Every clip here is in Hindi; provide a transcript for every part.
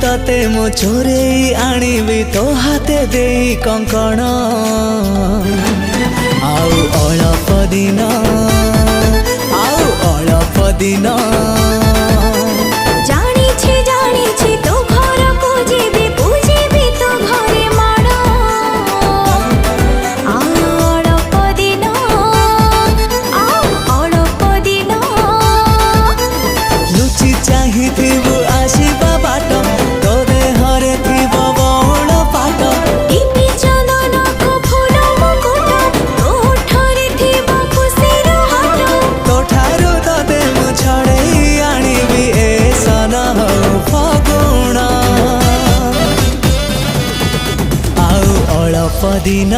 तते मु चोरेई आनिबी तो हाथे देई कंकण आउ अल्प दिन जानिछि तो घर को पूजिबी तो घरे माड़ अल्प दिन लुचि चाहिथिबु आसीबा बाट तो देहरे थिब बौल पाट टीपी चंदन को फूल मुकुट तो ठरे थिब खुशीर हाट तो ठारू तते मु छड़ेई आनिबी ए सन फगुण आउ अल्प दिन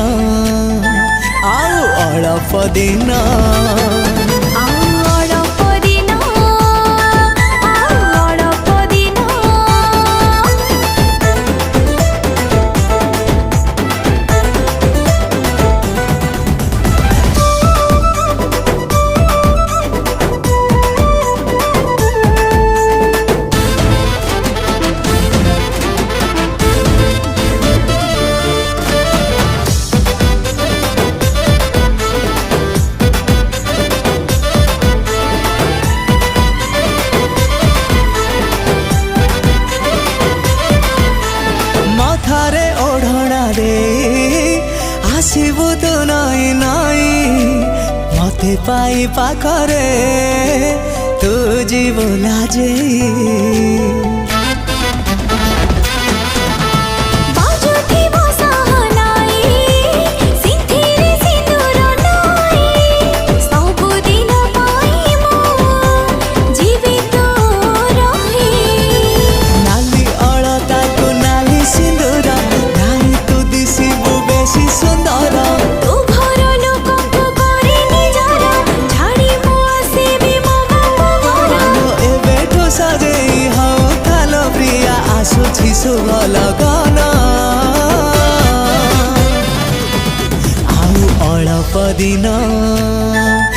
मथारे ओढ़णा दे आसीबु तो नाई नाई मते पाई पाखरे तू जीव लाजेई लगन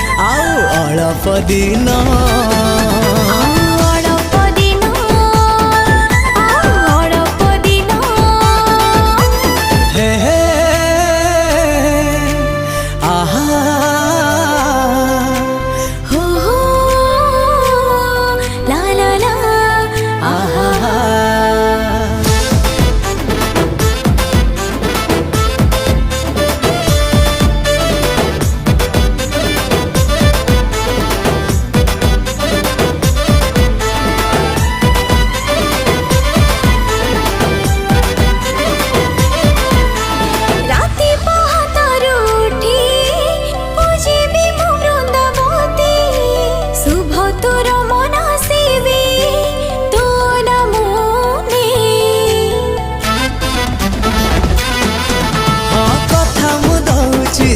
आउ अल्प दिन हे हे आहा हो ला ला ला आहा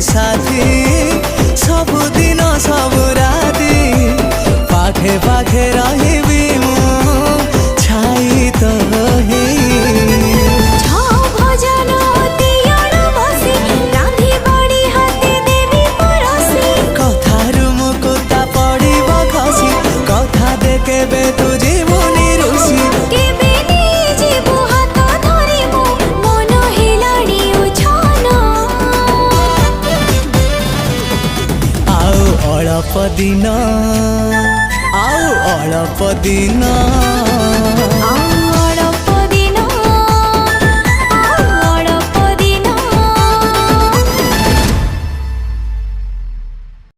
साथी सबुदिन सबु राति पाखे पाखे रहिबी मु छाई तो भजन रांधि बाड़ी हाथे देवी परसी कथारु मुकुता पड़िब खसी कथा दे केबे तू जीवनी रुसी केबे निजिबु हाथ धरिबु मन हेलाणी उछन अल्प दिन